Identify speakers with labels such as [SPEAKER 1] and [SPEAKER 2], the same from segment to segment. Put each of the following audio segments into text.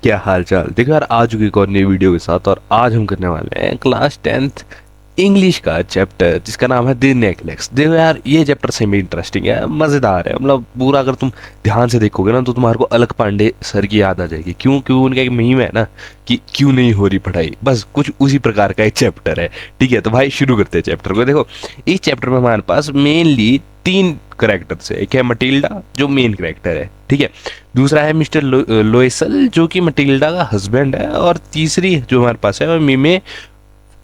[SPEAKER 1] क्या हाल चाल। देखो यार, आ चुकी एक और नई वीडियो के साथ। और आज हम करने वाले हैं क्लास 10th इंग्लिश का चैप्टर जिसका नाम है द नेकलेस। देखो यार, ये चैप्टर सही में इंटरेस्टिंग है, मज़ेदार है। मतलब पूरा अगर तुम ध्यान से देखोगे ना तो तुम्हारे को अलग पांडे सर की याद आ जाएगी। क्यों? क्योंकि उनका एक मीम है ना कि क्यों नहीं हो रही पढ़ाई, बस कुछ उसी प्रकार का एक चैप्टर है। ठीक है, तो भाई शुरू करते हैं चैप्टर को। देखो, इस चैप्टर में हमारे पास मेनली तीन करेक्टर्स है। एक है मटिल्डा जो मेन करेक्टर है, ठीक है। दूसरा है मिस्टर लोएसल जो कि मटिल्डा का हस्बैंड है। और तीसरी जो हमारे पास है वो मीमे,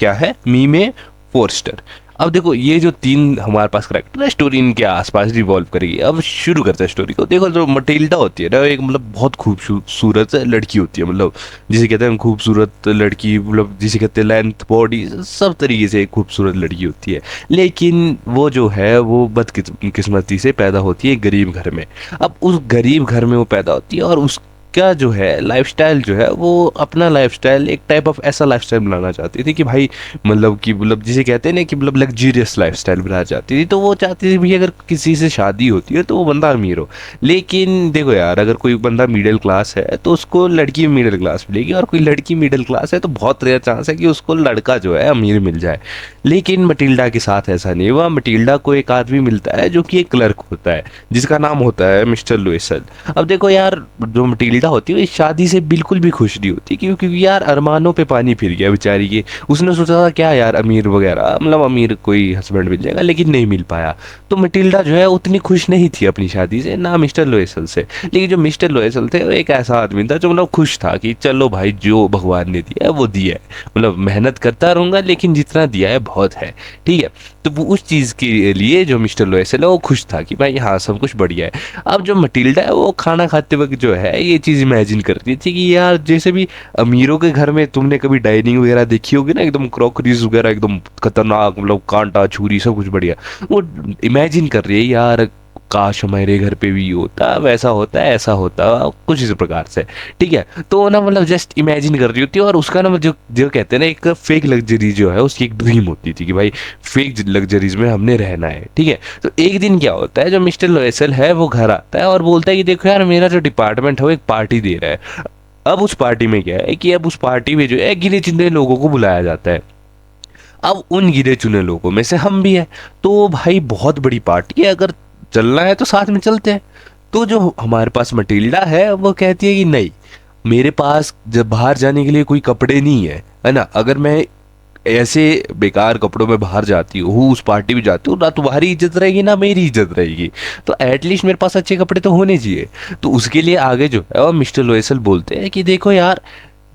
[SPEAKER 1] क्या है, मीमे फोर्स्टर। अब देखो, ये जो तीन हमारे पास करेक्टर है, स्टोरी इनके आसपास रिवॉल्व करेगी। अब शुरू करते हैं स्टोरी को। देखो, जो मटिल्डा होती है ना, एक मतलब बहुत खूबसूरत लड़की होती है। मतलब जिसे कहते हैं खूबसूरत लड़की, मतलब जिसे कहते हैं लेंथ, बॉडी, सब तरीके से एक खूबसूरत लड़की होती है। लेकिन वो जो है वो बदकिस्मती से पैदा होती है गरीब घर में। अब उस गरीब घर में वो पैदा होती है और उस क्या जो है लाइफस्टाइल जो है वो अपना लाइफस्टाइल एक टाइप ऑफ ऐसा लाइफस्टाइल बनाना चाहती थी कि भाई मतलब जिसे कहते हैं ना कि मतलब लग्जरियस लाइफस्टाइल बनाना चाहती थी। तो वो चाहती थी भी अगर किसी से शादी होती है तो वो बंदा अमीर हो। लेकिन देखो यार, अगर कोई बंदा मिडिल क्लास है तो उसको लड़की मिडिल क्लास मिलेगी, और कोई लड़की मिडिल क्लास है तो बहुत रेयर चांस है कि उसको लड़का जो है अमीर मिल जाए। लेकिन मटिल्डा के साथ ऐसा नहीं हुआ। मटिल्डा को एक आदमी मिलता है जो कि एक क्लर्क होता है जिसका नाम होता है मिस्टर लुइसल। अब देखो यार, जो मटिल्डा होती है वो इस शादी से बिल्कुल भी खुश नहीं होती, क्योंकि यार अरमानों पे पानी फिर गया बेचारी के। उसने सोचा था क्या यार अमीर वगैरह, मतलब अमीर कोई हस्बैंड मिल जाएगा, लेकिन नहीं मिल पाया। तो मटिल्डा जो है उतनी खुश नहीं थी अपनी शादी से, ना मिस्टर लोएसल से। लेकिन जो मिस्टर लोएसल थे वो एक ऐसा आदमी था जो मतलब खुश था कि चलो भाई, जो भगवान ने दिया है वो दिया है, मतलब मेहनत करता रहूंगा लेकिन जितना दिया है बहुत है। ठीक है, तो वो उस चीज़ के लिए जो मिस्टर लोएसल है वो खुश था कि भाई हाँ, सब कुछ बढ़िया है। अब जो मटिल्डा है वो खाना खाते वक्त जो है ये चीज़ इमेजिन करती थी कि यार जैसे भी अमीरों के घर में तुमने कभी डाइनिंग वगैरह देखी होगी ना, एकदम क्रॉकरीज वगैरह एकदम खतरनाक, मतलब कांटा छुरी सब कुछ बढ़िया। वो इमेजिन कर रही है यार, काश हमारे घर पे भी होता, वैसा होता, ऐसा होता, कुछ इस प्रकार से। ठीक है, तो ना मतलब जस्ट इमेजिन कर रही होती है। और उसका ना जो जो कहते हैं ना, एक फेक लग्जरी जो है उसकी एक ड्रीम होती थी कि भाई फेक लग्जरीज में हमने रहना है। ठीक है, तो एक दिन क्या होता है, जो मिस्टर लोएसल है वो घर आता है और बोलता है कि देखो यार, मेरा जो डिपार्टमेंट है वो एक पार्टी दे रहा है। अब उस पार्टी में क्या है कि अब उस पार्टी में जो है गिने चुने लोगों को बुलाया जाता है। अब उन गिने चुने लोगों में से हम भी हैं। तो भाई बहुत बड़ी पार्टी है, अगर चलना है तो साथ में चलते हैं। तो जो हमारे पास मटिल्डा है वो कहती है कि नहीं, मेरे पास जब बाहर जाने के लिए कोई कपड़े नहीं है ना। अगर मैं ऐसे बेकार कपड़ों में बाहर जाती हूँ, उस पार्टी में जाती हूँ, ना तुम्हारी इज्जत रहेगी ना मेरी इज्जत रहेगी। तो एटलीस्ट मेरे पास अच्छे कपड़े तो होने चाहिए। तो उसके लिए आगे जो है और मिस्टर लोएसल बोलते हैं कि देखो यार,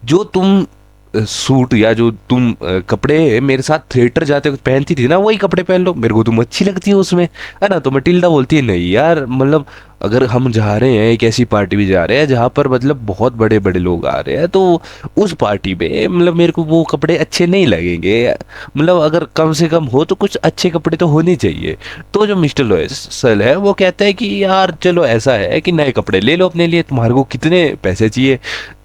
[SPEAKER 1] जो तुम सूट या जो तुम कपड़े मेरे साथ थिएटर जाते वक्त पहनती थी ना, वही कपड़े पहन लो, मेरे को तुम अच्छी लगती है उसमें, है ना। तो मटिल्डा बोलती है नहीं यार, मतलब अगर हम जा रहे हैं एक ऐसी पार्टी में जा रहे हैं जहाँ पर मतलब बहुत बड़े बड़े लोग आ रहे हैं, तो उस पार्टी में मतलब मेरे को वो कपड़े अच्छे नहीं लगेंगे। मतलब अगर कम से कम हो तो कुछ अच्छे कपड़े तो होने चाहिए। तो जो मिस्टर लोएसल है वो कहता है कि यार चलो ऐसा है कि नए कपड़े ले लो अपने लिए, तुम्हारे को कितने पैसे चाहिए।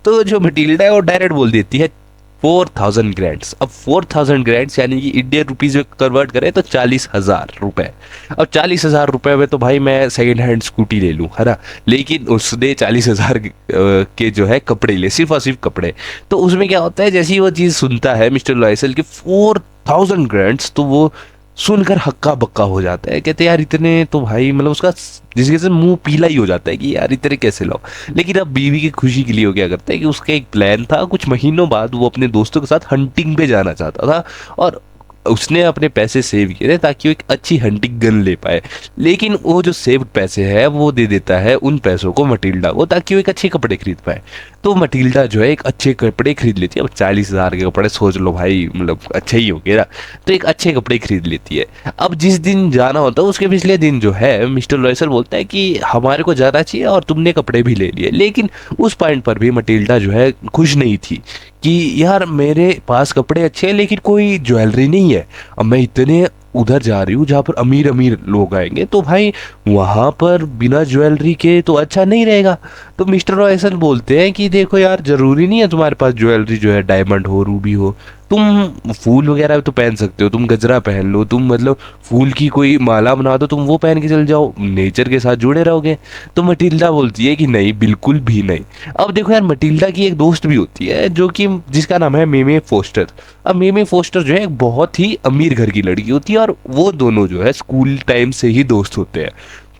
[SPEAKER 1] तो जो मटिल्डा है वो डायरेक्ट बोल देती है 4000 ग्रैंड्स। अब 4000 ग्रैंड्स यानी कि इंडियन रुपीज में कन्वर्ट करें तो 40,000 रुपए। अब 40,000 रुपए में तो भाई मैं सेकेंड हैंड स्कूटी ले लूँ, है ना। लेकिन उसने 40,000 के जो है कपड़े ले, सिर्फ और सिर्फ कपड़े। तो उसमें क्या होता है, जैसे ही वो चीज़ सुनता है मिस्टर लॉयसल की 4000 ग्रैंड्स, तो वो सुनकर हक्का बक्का हो जाता है। कहते हैं यार इतने तो भाई, मतलब उसका जिसके से मुंह पीला ही हो जाता है कि यार इतने कैसे लाओ। लेकिन अब बीवी की खुशी के लिए वो क्या करता है कि उसका एक प्लान था, कुछ महीनों बाद वो अपने दोस्तों के साथ हंटिंग पे जाना चाहता था। और उसने अपने पैसे सेव किए थे ताकि वो एक अच्छी हंटिंग गन ले पाए। लेकिन वो जो सेव्ड पैसे है वो दे देता है उन पैसों को मटिल्डा को, ताकि वो एक अच्छे कपड़े खरीद पाए। तो मटिल्डा जो है एक अच्छे कपड़े खरीद लेती है। अब 40,000 के कपड़े सोच लो भाई, मतलब अच्छे ही हो गया। तो एक अच्छे कपड़े खरीद लेती है। अब जिस दिन जाना होता है उसके पिछले दिन जो है मिस्टर लॉयसल बोलता है कि हमारे को जाना चाहिए और तुमने कपड़े भी ले लिए। लेकिन उस पॉइंट पर भी मटिल्डा जो है खुश नहीं थी कि यार मेरे पास कपड़े अच्छे हैं लेकिन कोई ज्वेलरी नहीं है। अब मैं इतने उधर जा रही हूँ जहाँ पर अमीर अमीर लोग आएंगे, तो भाई वहां पर बिना ज्वेलरी के तो अच्छा नहीं रहेगा। तो मिस्टर रॉयसन बोलते हैं कि देखो यार, जरूरी नहीं है तुम्हारे पास ज्वेलरी जो है डायमंड हो, रूबी हो, तुम फूल वगैरह तो पहन सकते हो, तुम गजरा पहन लो, तुम मतलब फूल की कोई माला बना दो, तुम वो पहन के चल जाओ, नेचर के साथ जुड़े रहोगे। तो मटिल्डा बोलती है कि नहीं, बिल्कुल भी नहीं। अब देखो यार, मटिल्डा की एक दोस्त भी होती है जो कि जिसका नाम है मेमे फोस्टर। अब मेमे फोस्टर जो है एक बहुत ही अमीर घर की लड़की होती है, और वो दोनों जो है स्कूल टाइम से ही दोस्त होते हैं।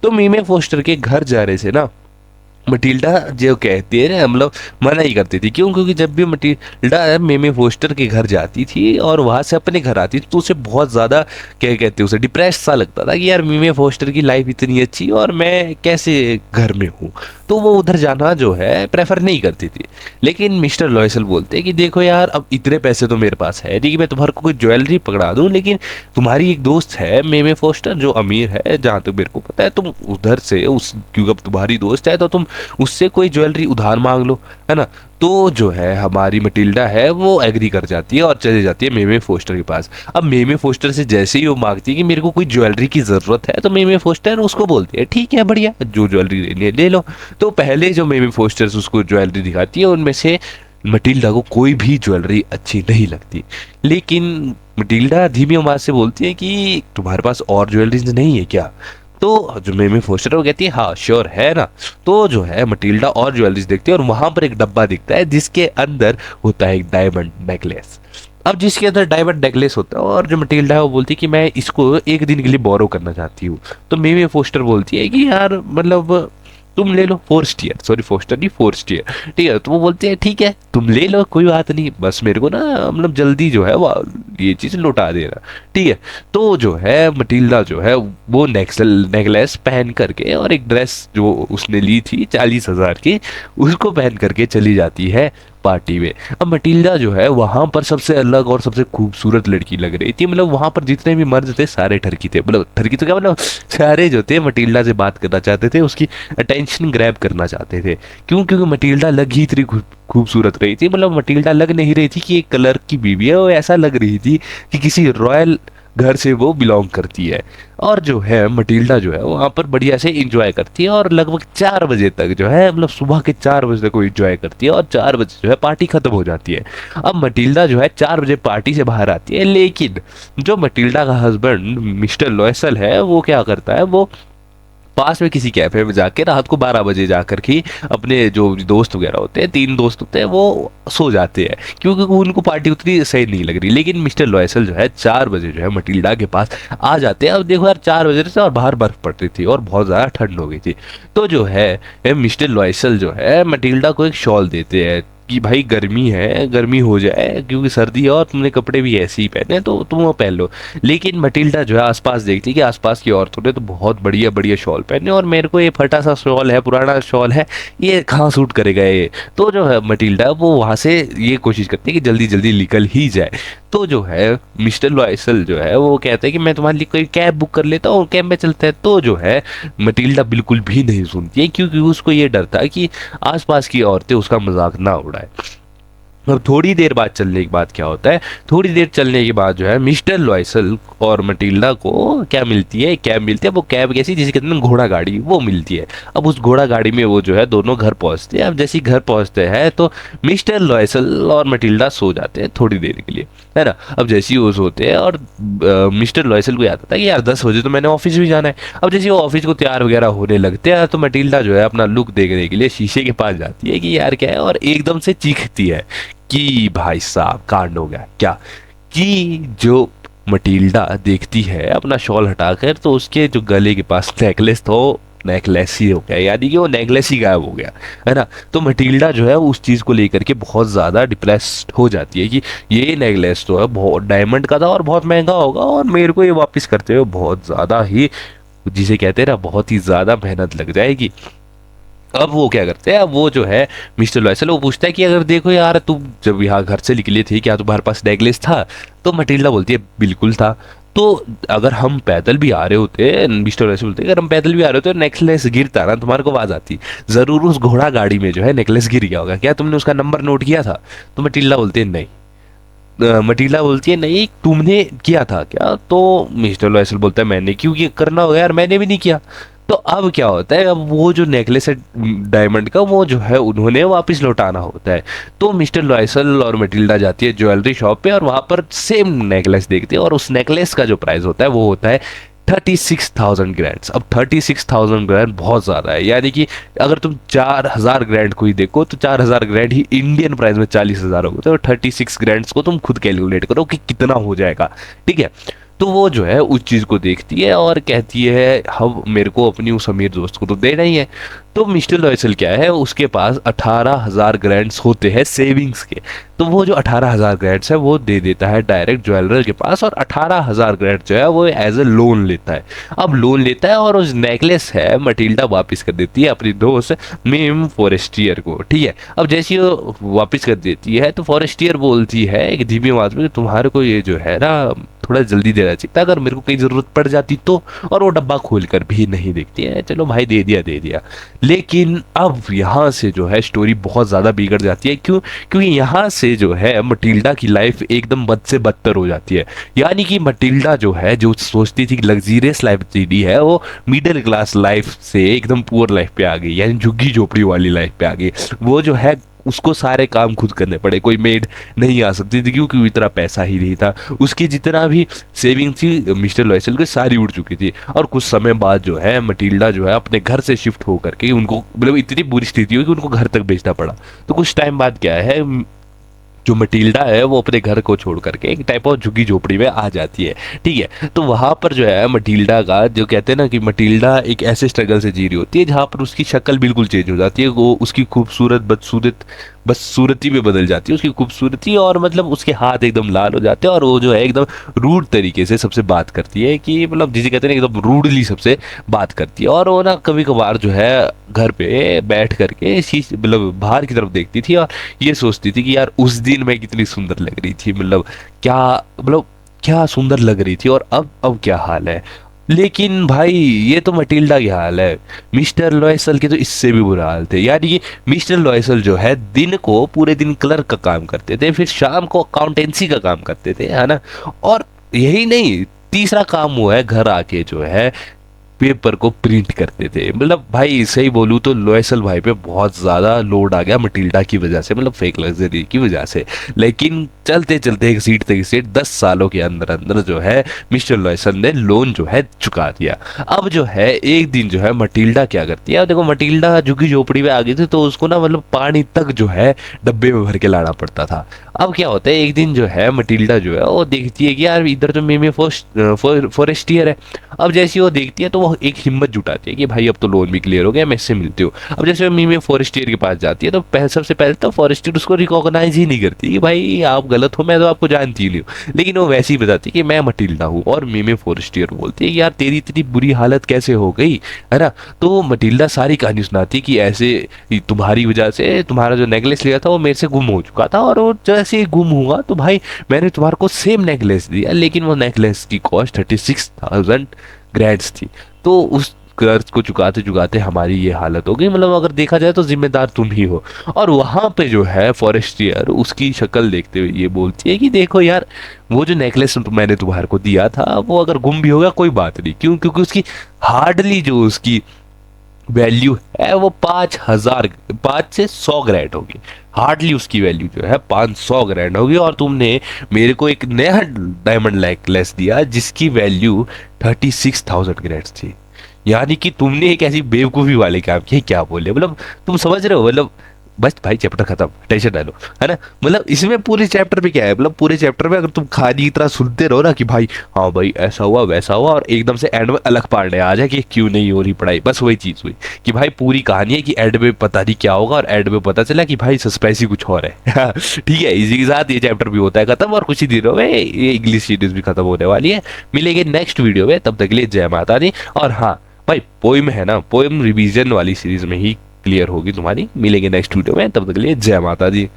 [SPEAKER 1] तो मेमे फोस्टर के घर जाने से ना मटिल्डा जो कहती है ना, मतलब मना ही करती थी। क्यों? क्योंकि जब भी मटिल्डा मेमे फोस्टर के घर जाती थी और वहां से अपने घर आती थी, तो उसे बहुत ज्यादा, क्या कहते हैं, उसे डिप्रेस सा लगता था कि यार मेमे फोस्टर की लाइफ इतनी अच्छी और मैं कैसे घर में हूँ। तो वो उधर जाना जो है प्रेफर नहीं करती थी। लेकिन मिस्टर लॉयसल बोलते हैं कि देखो यार, अब इतने पैसे तो मेरे पास है नहीं कि मैं तुम्हारे को कोई ज्वेलरी पकड़ा दूं, लेकिन तुम्हारी एक दोस्त है मेमे फोस्टर जो अमीर है, जहां तक मेरे को पता है, तुम उधर से उस, क्योंकि अब तुम्हारी दोस्त है तो तुम उससे कोई ज्वेलरी उधार मांग लो, है ना। तो जो है हमारी मटिल्डा है वो एग्री कर जाती है और चली जाती है मेमे फोस्टर के पास। अब मेमे फोस्टर से जैसे ही वो मांगती है कि मेरे को कोई ज्वेलरी की जरूरत है, तो मेमे फोस्टर उसको बोलती है ठीक है बढ़िया, जो ज्वेलरी लेनी है ले लो। तो पहले जो मेमे फोस्टर्स उसको ज्वेलरी दिखाती है, उनमें से मटिल्डा को कोई भी ज्वेलरी अच्छी नहीं लगती। लेकिन मटिल्डा धीमी आवाज से बोलती है कि तुम्हारे पास और ज्वेलरीज नहीं है क्या? तो जो मेमी फोस्टर है वो कहती है हाँ श्योर है ना। तो जो है मटिल्डा और ज्वेलरीज देखती है, और वहां पर एक डब्बा दिखता है जिसके अंदर होता है एक डायमंड नेकलेस। अब जिसके अंदर डायमंड नेकलेस होता है, और जो मटिल्डा है वो बोलती है कि मैं इसको एक दिन के लिए बोरो करना चाहती हूँ। तो मेमी फोस्टर बोलती है कि यार मतलब तुम ले लो, फोर्स्ट ईयर, सॉरी फोस्टर नहीं, फोर्स्ट ईयर, ठीक है। तो वो बोलते हैं ठीक है तुम ले लो, कोई बात नहीं, बस मेरे को ना मतलब जल्दी जो है वो ये चीज लौटा देना, ठीक है। तो जो है मटिल्डा जो है वो नेकलेस पहन करके और एक ड्रेस जो उसने ली थी 40,000 की, उसको पहन करके चली जाती है पार्टी में। अब मटिल्डा जो है वहां पर सबसे अलग और सबसे खूबसूरत लड़की लग रही थी। मतलब वहां पर जितने भी मर्द थे सारे ठरकी थे, मतलब ठरकी तो क्या, मतलब सारे जो थे मटिल्डा से बात करना चाहते थे, उसकी अटेंशन ग्रैब करना चाहते थे। क्यों? क्योंकि मटिल्डा लग ही इतनी खूबसूरत रही थी। मतलब मटिल्डा लग नहीं रही थी कि एक कलर की बीवी है, वो ऐसा लग रही थी कि किसी रॉयल घर से वो बिलोंग करती है। और जो है मटिल्डा जो है वहां पर बढ़िया से इंजॉय करती है, और लगभग 4 बजे तक जो है, मतलब सुबह के 4 बजे तक वो इंजॉय करती है, और 4 बजे जो है पार्टी खत्म हो जाती है। अब मटिल्डा जो है 4 बजे पार्टी से बाहर आती है, लेकिन जो मटिल्डा का हस्बैंड मिस्टर लॉयसल है वो क्या करता है, वो पास में किसी कैफे में जाके रात को 12 बजे जाकर के अपने जो दोस्त वगैरह होते हैं, 3 दोस्त होते हैं, वो सो जाते हैं, क्योंकि उनको पार्टी उतनी सही नहीं लग रही। लेकिन मिस्टर लॉयसल जो है 4 बजे जो है मटिल्डा के पास आ जाते हैं। अब देखो यार 4 बजे से और बाहर बर्फ पड़ रही थी और बहुत ज़्यादा ठंड हो गई थी। तो जो है मिस्टर लॉयसल जो है मटिल्डा को एक शॉल देते हैं कि भाई गर्मी है, गर्मी हो जाए, क्योंकि सर्दी है और तुमने कपड़े भी ऐसे ही पहने तो तुम वो पहन लो। लेकिन मटिल्डा जो है आसपास देखती कि आसपास की औरतों ने तो बहुत बढ़िया बढ़िया शॉल पहने, और मेरे को ये फटा सा शॉल है, पुराना शॉल है, ये कहाँ सूट करेगा ये। तो जो है मटिल्डा वो वहां से ये कोशिश करती है कि जल्दी जल्दी निकल ही जाए। तो जो है मिस्टर लॉयसल जो है वो कहते हैं कि मैं तुम्हारे लिए कोई कैब बुक कर लेता हूँ, कैब में चलते हैं। तो जो है मटिल्डा बिल्कुल भी नहीं सुनती है, क्योंकि उसको ये डर था कि आसपास की औरतें उसका मजाक ना उड़ाए। अब थोड़ी देर बाद चलने के बाद क्या होता है, थोड़ी देर चलने के बाद जो है मिस्टर लॉयसल और मटिल्डा को क्या मिलती है, कैब मिलती है। वो कैब कैसी, जिसे कहते हैं घोड़ा गाड़ी, वो मिलती है। अब उस घोड़ा गाड़ी में वो जो है दोनों घर पहुंचते हैं। अब जैसे ही घर पहुंचते हैं तो मिस्टर लॉयसल और मटिल्डा सो जाते हैं थोड़ी देर के लिए, है ना। अब जैसे ही वो सोते हैं, और मिस्टर लॉयसल को याद आता है कि यार 10 बजे तो मैंने ऑफिस भी जाना है। अब जैसे वो ऑफिस को तैयार वगैरह होने लगते हैं, तो मटिल्डा जो है अपना लुक देखने के लिए शीशे के पास जाती है कि यार क्या है, और एकदम से चीखती है कि भाई साहब कांड हो गया क्या। कि जो मटिल्डा देखती है अपना शॉल हटाकर, तो उसके जो गले के पास नेकलेस था, नेकलेस ही हो गया, यानी कि वो नेकलेस ही गायब हो गया, है ना। तो मटिल्डा जो है उस चीज को लेकर के बहुत ज्यादा डिप्रेस्ड हो जाती है कि ये नेकलेस तो है बहुत डायमंड का था और बहुत महंगा होगा, और मेरे को ये वापस करते हुए बहुत ज्यादा ही, जिसे कहते हैं ना, बहुत ही ज्यादा मेहनत लग जाएगी। अब वो क्या करते हैं, अब वो जो है मिस्टर लॉयसल वो पूछता है कि अगर देखो यार तुम जब यहाँ घर से निकले थे क्या तुम्हारे पास नेकलेस था? तो मटिल्डा बोलती है बिल्कुल था। तो अगर हम पैदल भी आ रहे होते, मिस्टर लॉयसल बोलते हैं, अगर हम पैदल भी आ रहे होते तो नेकलेस गिरता ना, तुम्हारे को आवाज आती, जरूर उस घोड़ा गाड़ी में जो है नेकलेस गिर गया होगा, क्या तुमने उसका नंबर नोट किया था? तो मटिल्डा बोलते हैं नहीं, मटीला बोलती है नहीं तुमने किया था क्या, तो मिस्टर लॉयसल बोलता है मैंने क्यों, ये करना होगा यार, मैंने भी नहीं किया। तो अब क्या होता है, अब वो जो नेकलेस है डायमंड का वो जो है उन्होंने वापस लौटाना होता है। तो मिस्टर लॉयसल और मटिल्डा जाती है ज्वेलरी शॉप पे और वहां पर सेम नेकलेस देखती है, और उस नेकलेस का जो प्राइस होता है वो होता है 36,000 ग्रैंड। अब 36,000 ग्रैंड बहुत ज्यादा है, यानी कि अगर तुम 4,000 ग्रैंड को ही देखो तो 4,000 ग्रैंड ही इंडियन प्राइस में 40,000 हो गए, तो 36 ग्रैंड को तुम खुद कैलकुलेट करो कि कितना हो जाएगा। ठीक है, तो वो जो है उस चीज को देखती है और कहती है हम मेरे को अपनी उस अमीर दोस्त को तो देना ही है। तो मिस्टर लॉयसल क्या है, उसके पास 18,000 ग्रैंड्स होते हैं सेविंग्स के, तो वो जो 18,000 ग्रैंड्स है वो दे देता है डायरेक्ट ज्वेलर के पास, और 18,000 ग्रैंड जो है वो एज ए लोन लेता है। अब लोन लेता है और उस नेकलेस है मटिल्डा वापस कर देती है अपनी दोस्त मिम फॉरेस्टियर को। ठीक है, अब जैसे वो वापस कर देती है तो फॉरेस्टियर बोलती है एक धीमी आवाज में, तुम्हारे को ये जो है ना थोड़ा जल्दी देना चाहिए था, अगर मेरे को कहीं जरूरत पड़ जाती तो। और वो डब्बा खोल कर भी नहीं देखती है, चलो भाई दे दिया दे दिया। लेकिन अब यहाँ से जो है स्टोरी बहुत ज्यादा बिगड़ जाती है, क्यों, क्योंकि यहाँ से जो है मटिल्डा की लाइफ एकदम बद से बदतर हो जाती है। यानी कि मटिल्डा जो है जो सोचती थी लग्जीरियस लाइफ जीनी है, वो मिडिल क्लास लाइफ से एकदम पुअर लाइफ पे आ गई, यानी झुग्गी झोपड़ी वाली लाइफ पे आ गई। वो जो है उसको सारे काम खुद करने पड़े, कोई मेड नहीं आ सकती थी क्योंकि इतना पैसा ही नहीं था। उसकी जितना भी सेविंग थी मिस्टर लॉयसल की सारी उड़ चुकी थी। और कुछ समय बाद जो है मटिल्डा जो है अपने घर से शिफ्ट होकर के, उनको मतलब इतनी बुरी स्थिति हुई कि उनको घर तक भेजना पड़ा। तो कुछ टाइम बाद क्या है, जो मटिल्डा है वो अपने घर को छोड़ करके एक टाइप ऑफ झुग्गी झोपड़ी में आ जाती है। ठीक है, तो वहां पर जो है मटिल्डा का जो कहते हैं ना कि मटिल्डा एक ऐसे स्ट्रगल से जी रही होती है जहां पर उसकी शक्ल बिल्कुल चेंज हो जाती है, वो उसकी खूबसूरत बदसूरती में बदल जाती है उसकी खूबसूरती, और मतलब उसके हाथ एकदम लाल हो जाते हैं, और वो जो है एकदम रूड तरीके से सबसे बात करती है, कि मतलब जिसे कहते हैं ना एकदम रूडली सबसे बात करती है। और वो ना कभी कभार जो है घर पे बैठ करके मतलब बाहर की तरफ देखती थी और ये सोचती थी कि यार उस दिन मैं कितनी सुंदर लग रही थी, मतलब क्या सुंदर लग रही थी, और अब क्या हाल है। लेकिन भाई ये तो मटिल्डा की हाल है, मिस्टर लॉयसल के तो इससे भी बुरा हाल थे। यानी कि मिस्टर लॉयसल जो है दिन को पूरे दिन क्लर्क का काम करते थे, फिर शाम को अकाउंटेंसी का काम करते थे, है ना। और यही नहीं, तीसरा काम वो है घर आके जो है पेपर को प्रिंट करते थे। मतलब भाई सही बोलूं तो लॉयसल भाई पे बहुत ज्यादा लोड आ गया मटिल्डा की वजह से, मतलब फेक लग्जरी की वजह से। लेकिन चलते चलते एक सीट तक सीट 10 सालों के अंदर अंदर जो है मिस्टर लॉयसल ने लोन जो है चुका दिया। अब जो है एक दिन जो है मटिल्डा क्या करती है, अब देखो मटिल्डा झुग्गी झोपड़ी में आ गई थी तो उसको ना मतलब पानी तक जो है डब्बे में भर के लाना पड़ता था। अब क्या होता है एक दिन जो है मटिल्डा जो है वो देखती है कि यार इधर तो मेमे फॉरेस्टियर है। अब जैसे वो देखती है तो वो एक हिम्मत जुटाती है कि भाई अब तो लोन भी क्लियर हो गया, मैं इससे मिलती हूँ। अब जैसे वो मीमे फॉरेस्टियर के पास जाती है तो सबसे पहले तो फॉरेस्टियर उसको रिकॉग्नाइज ही नहीं करती कि भाई आप गलत हो, मैं तो आपको जानती ही नहीं हूँ। लेकिन वो वैसे ही बताती है कि मैं मटिल्डा हूँ, और मीमे फॉरेस्टियर बोलती है कि यार तेरी इतनी बुरी हालत कैसे हो गई, है ना। तो मटिल्डा सारी कहानी सुनाती है कि ऐसे तुम्हारी वजह से तुम्हारा जो नेकलेस लिया था वो मेरे से गुम हो चुका था, और वो जैसे ही गुम हुआ तो भाई मैंने तुम्हारे को सेम नेकलेस दिया, लेकिन वो नेकलेस की कॉस्ट 36,000 ग्रैंड्स थी। तो उस कर्ज को चुकाते चुकाते हमारी ये हालत हो गई, मतलब अगर देखा जाए तो जिम्मेदार तुम ही हो। और वहां पे जो है फॉरेस्टियर उसकी शक्ल देखते हुए ये बोलती है कि देखो यार वो जो नेकलेस मैंने तुम्हारे को दिया था वो अगर गुम भी हो गया कोई बात नहीं, क्यों, क्योंकि उसकी हार्डली जो उसकी वैल्यू है वो 5 से 100 ग्रैंड होगी। हार्डली उसकी वैल्यू जो है 500 ग्रैंड होगी, और तुमने मेरे को एक नया डायमंड नेकलेस दिया जिसकी वैल्यू 36,000 ग्रैंड थी। यानी कि तुमने एक ऐसी बेवकूफी वाले काम किए, क्या बोले, मतलब तुम समझ रहे हो, मतलब बस भाई चैप्टर खत्म, टेंशन डालो, है ना। मतलब इसमें पूरे चैप्टर पे क्या है, मतलब पूरे चैप्टर में अगर तुम खाली की तरह सुनते रहो ना कि भाई हाँ भाई ऐसा हुआ वैसा हुआ, और एकदम से एंड में अलग पार्ट आ जाए कि क्यों नहीं हो रही पढ़ाई, बस वही चीज हुई कि भाई पूरी कहानी है कि एंड में पता नहीं क्या होगा, और एंड में पता चला कि भाई सस्पेंस ही कुछ और है। ठीक है, इसी के साथ ये चैप्टर भी होता है खत्म, और कुछ ही दिनों में ये इंग्लिश सीरीज भी खत्म होने वाली है। मिलेंगे नेक्स्ट वीडियो में, तब तक के लिए जय माता दी। और हाँ भाई पोइम है ना, पोइम रिवीजन वाली सीरीज में ही क्लियर होगी तुम्हारी। मिलेंगे नेक्स्ट वीडियो में, तब तक के लिए जय माता दी।